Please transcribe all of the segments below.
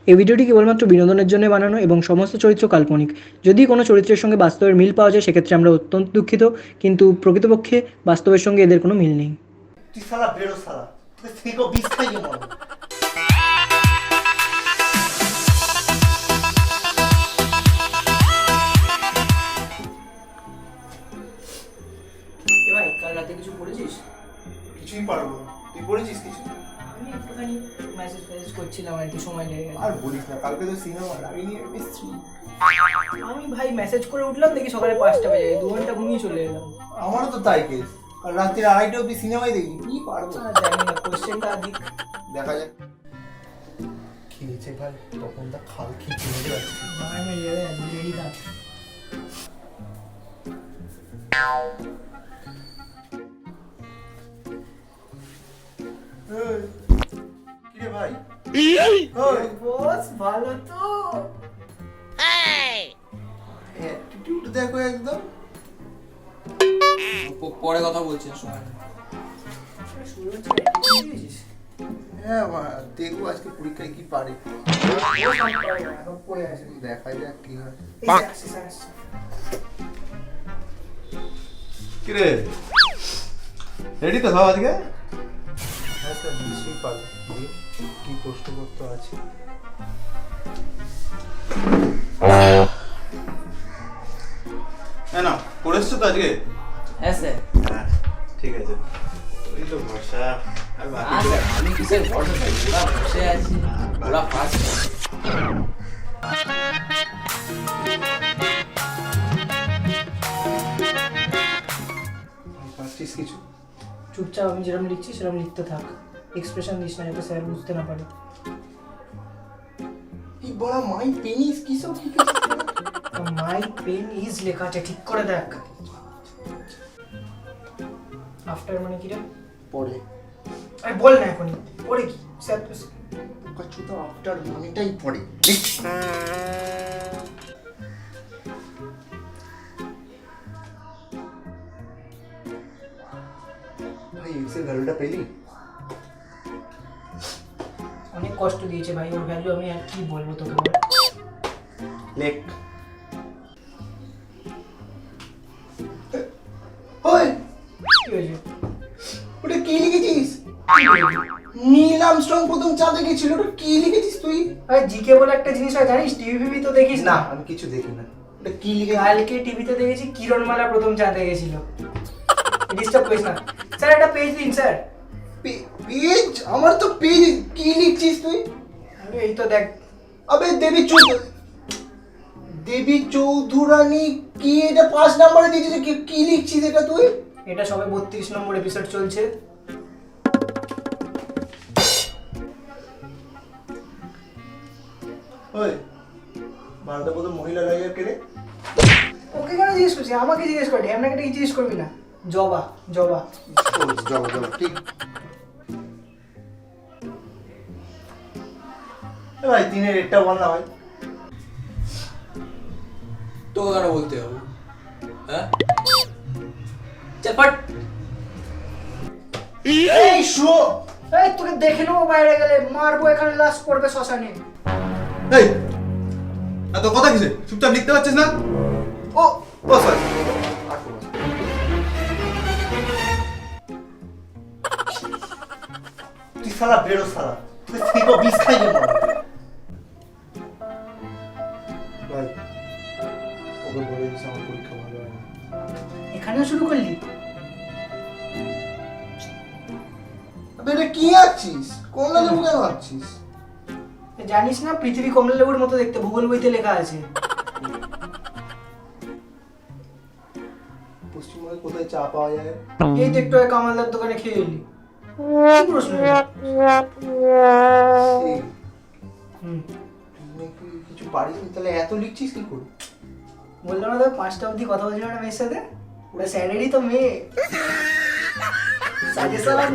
এই ভিডিওটি কেবলমাত্র বিনোদনের জন্য বানানো এবং সমস্ত চরিত্র কাল্পনিক। যদি কোনো চরিত্রের সঙ্গে বাস্তবের মিল পাওয়া যায় সেক্ষেত্রে আমরা অত্যন্ত দুঃখিত, কিন্তু প্রকৃতপক্ষে বাস্তবের সঙ্গে এদের কোনো মিল নেই। তুই শালা বেরো শালা, তোকে থেকেও বিষ খাইয়ে মরো। এ ভাই, কাল রাতে কিছু পড়েছিস? কিছুই পারবো না। তুই পড়েছিস কিছু? আমি একটুখানি মেসেজ করছিলাম আর কি, সময় লেগে গেছে। আর বলিস না, কালকে তো সিনেমা আমি নিয়ে এসেছি। আমি ভাই মেসেজ করে উঠলাম, দেখি সকালে 5টা বেজে, 2 ঘন্টা ঘুমিয়ে চলে এলাম। আমারও তো তাই কেস। আর রাত্রি 2:30 অব্দি সিনেমাই দেখি, কি পারবো? জানি না, কোশ্চেনটা দিক। দেখা যাক। খেয়েছে ভাই, তখন তা খাল খেয়ে চলে যাচ্ছে। ভাই মেরে যাবে, আজকে রেডি থাক। কিরে ভাই? বস ভালো তো? অ্যাটিটিউড দেখো একদম। পরে কথা বলছেন সময়। শুরু হচ্ছে attitude দিয়েছিস? হ্যাঁ দেখবো আজকে পরীক্ষায় কি পারে। এখন পড়ে আসে। দেখা যাক কি হয়। এই যে আসছে, আসছে। কিরে রেডি তো সব আজকে? হ্যাঁ স্যার, নিশ্চয়ই পারবো। কি প্রশ্নপত্র আছে? হ্যাঁ না পড়ে এসছো তো আজকে? হ্যাঁ স্যার। হ্যাঁ ঠিক আছে, ওই তো ভরসা। আর বাকি না তো স্যার, আমি কিসের ভরসা, ওরা বসে আছি, ওরা ফার্স্ট। পারছিস কিছু? চুপচাপ আমি যেরকম লিখছি সেরকম লিখতে থাক, এক্সপ্রেশন দিস না যাতে স্যার বুঝতে না পারে। কি বড় মাই পেনিস কি সব লিখেছিস? মাই পেন ইজ লেখা আছে, ঠিক করে দেখ। আফটার মানে কি রে? পরে আরে বল না এখনই, পরে কি স্যার? কচ্ছু তো আফটার মানেটাই পড়ে। ভাই এক্সেল ভ্যালুটা পেলি? অনেক কষ্ট দিয়েছে ভাই, ওর ভ্যালু আমি আর কি বলবো তোকে বল। লেখ। ওই কি হয়েছে? ওটা কি লিখেছিস? নীল আর্মস্ট্রং প্রথম চাঁদে গেছিল, ওটা কি লিখেছিস তুই? আরে জিকে বলে একটা জিনিস হয় জানিস? টিভি তো দেখিস না না? আমি কিছু দেখি না। ওটা কি লিখেছিস? কালকে টিভিতে দেখেছি কিরণমালা প্রথম চাঁদে গেছিল। ডিস্টার্ব করিস না স্যার, একটা পেজ দিন স্যার। পেজ? আমার তো পেজ। কি লিখছিস তুই? আরে এই তো দেখ। আবে দেবী চৌধুরানী কি এটা 5 নম্বরে দিয়েছিস? কি লিখছিস এটা তুই? এটা সবে 32 নম্বর এপিসোড চলছে। ওই ভারতের প্রথম মহিলা গায়ক কে রে? ওকে কেন জিজ্ঞেস করছিস? আমাকে জিজ্ঞেস করবি, আপনাকে জিজ্ঞেস করবি না? জবা জবা। যাবো ঠিক। এ ভাই 3-এর রেটটা বল না ভাই। তোকে কেন বলতে হবে? হ্যাঁ চল পাট। এই শো, এই তোকে দেখে নেবো বাইরে গেলে, মারবো এখানে, লাশ পড়বে শ্মশানে। এই এত কথা কিসে? চুপচাপ লিখতে পারছিস না? ও ও সরি। তুই শালা বেরো শালা, তুই থেকেও বিষ খাইয়ে মরো। ভাই ওকে বলে দিস আমার পরীক্ষা ভালো হয় না। এখানেও শুরু করলি? আবে এটা কি আছিস? কমলা লেবু কেন আছিস? জানিস না পৃথিবী কমলা লেবুর মতো দেখতে, ভূগোল বইতে লেখা আছে। পশ্চিমবঙ্গে কোথায় চা পাওয়া যায়? এই তো একটু আগে কামালদার দোকানে খেয়ে এলি। কি প্রশ্ন এটা? এই, হুম, তুই কি কিছু পারিস না? তাহলে এত লিখছিস কি করে? বললাম না তো 5টা অবধি কথা বলছিল না মেয়ের সাথে? ওটা স্যারেরই তো মেয়ে। সাজেশন।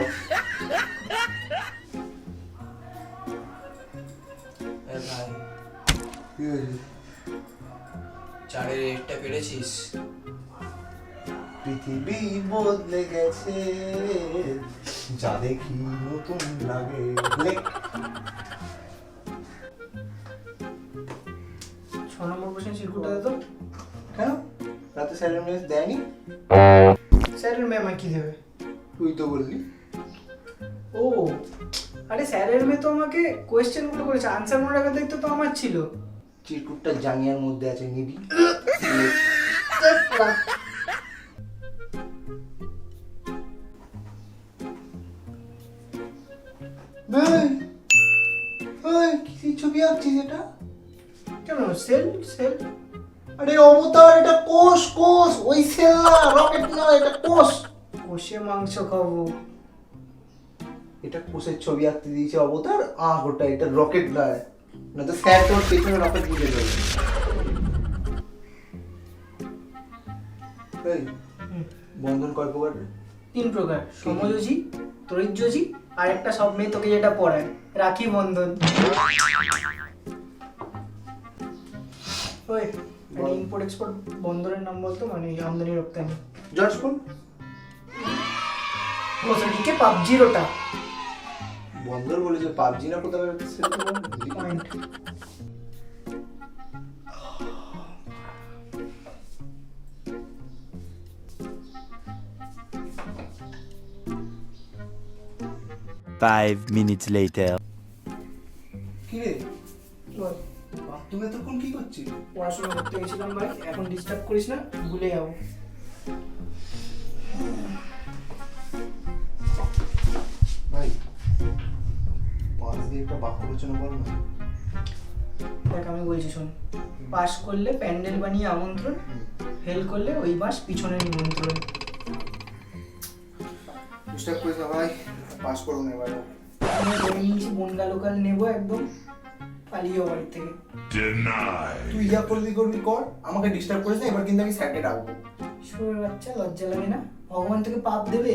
এ ভাই, কি হয়েছে? 4-এর রেটটা পেরেছিস? পৃথিবী বদলে গেছে, যা দেখি নতুন লাগে। লেখ। নম্বর প্রশ্ন চিরকুটটা দে তো। কেন রাতে স্যারের মেস দেয়নি? স্যারের মেয়ে আমায় কি দেবে? তুই তো বললি। ও আরে স্যারের মেয়ে তো আমাকে কোয়েশ্চেনগুলো করেছে, আনসার মনে রাখার দায়িত্ব তো আমার ছিল। চিরকুটটা জাঙ্গিয়ার মধ্যে আছে, নিবি? কি ছবি আঁকছিস এটা? কেন সেল সেল? আরে অবতার, এটা কোষ কোষ, ওই সেল না, রকেট না, এটা কোষ। কষে মাংস খাবো। এটা কোষের ছবি আঁকতে দিয়েছে অবতার, ওটা এটা রকেট নয়, না তো স্যার তোর পেছনে রকেট বুঝে দেবে। এই বন্ধন কয় প্রকার? 3 প্রকার, সমযোজী, তড়িৎযোজী, আর একটা সব মেয়ে তোকে যেটা পড়ায়, রাখি বন্ধন। ওই ইম্পোর্ট এক্সপোর্ট বন্দরের নাম বলতো, মানে আমদানি রপ্তানি। জর্জ কোন? ওদিকে পাবজির ওটা বন্দর বলেছে, পাবজি না কোথাও একটা সেল তো বল। পয়েন্ট। Five minutes later. কি রে বল, তুমি এতক্ষণ কি করছিস? পড়াশোনা করতে গেছিলাম ভাই, এখন ডিস্টার্ব করিস না, ভুলে যাবো। ভাই 5 দিয়ে একটা বাক্য রচনা বল না। দেখ আমি বলছি শোন, পাস করলে প্যান্ডেল বানিয়ে আমন্ত্রণ, ফেল করলে ওই মাস পিছনে নিমন্ত্রণ। ডিস্টার্ব করিস না ভাই, পাস করবো না এবার। আমি ধরে নিয়েছি বনগা লোকাল নেবো, একদম পালিয়ে বাড়ি থেকে। তুই যা করবি করবি কর, আমাকে ডিস্টার্ব করিস না, এবার কিন্তু আমি স্যারকে ডাকবো। শুয়োর বাচ্চা, লজ্জা লাগে না? ভগবান তোকে পাপ দেবে?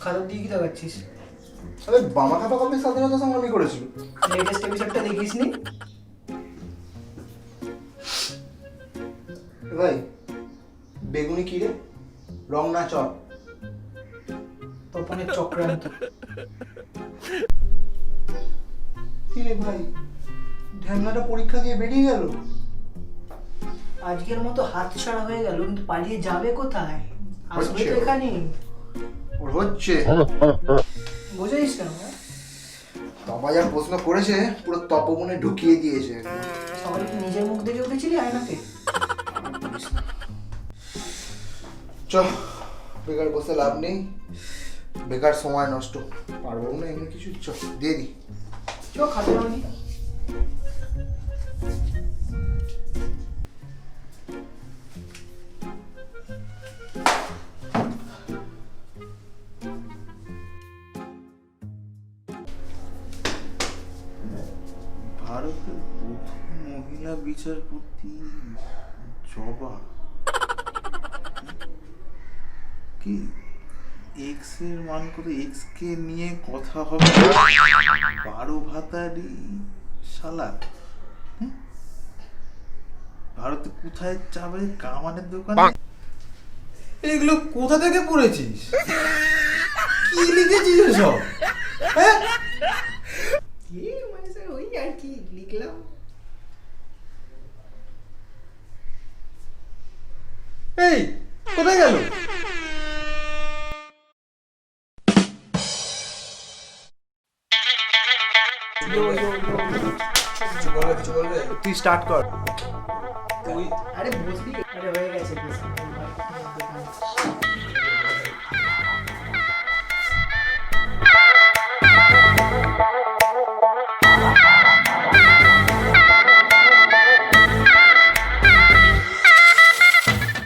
খারাপ দিয়ে কি দেখাচ্ছিস? আরে বামা খাতা কবে স্বাধীনতা সংগ্রামী করেছিল? লেটেস্ট এপিসোডটা দেখিসনি? ভাই বেগুনি কি রে, রং না চপ? তপনের চক্রান্ত। কি রে ভাই, ঢ্যামনাটা পরীক্ষা দিয়ে বেরিয়ে গেল। আজকের মতো হাত ছাড়া হয়ে গেল, কিন্তু পালিয়ে যাবে কোথায়? আসবে তো হচ্ছে। এখানে। ওর হচ্ছে। বুঝেছিস কেন? বাবা যা প্রশ্ন করেছে পুরো তপবনে ঢুকিয়ে দিয়েছে। সবাই কি নিজের মুখ দেখে উঠেছিলি আয়নাতে? চ, বেকার বসে লাভ নেই, বেকার সময় নষ্ট, পারবো না এমনি কিছু। চ দিয়ে দি। চ খাতে আমি। ভারতের প্রথম মহিলা বিচারপতি জবা কি এক্স এর মান করে এক্স কে নিয়ে কথা হবে? 12 ভাতারি শালা। হুম? ভারতে কোথায় যাবে? কামানের দোকানে? এগুলো কোথা থেকে পড়েছিস? কি লিখেছিস সব? হ্যাঁ, মানে স্যার ওই আর কি লিখলাম। এই কোথায় গেল? কিছু বলবে? তুই স্টার্ট কর। আরে বসবি? আরে হয়ে গেছে।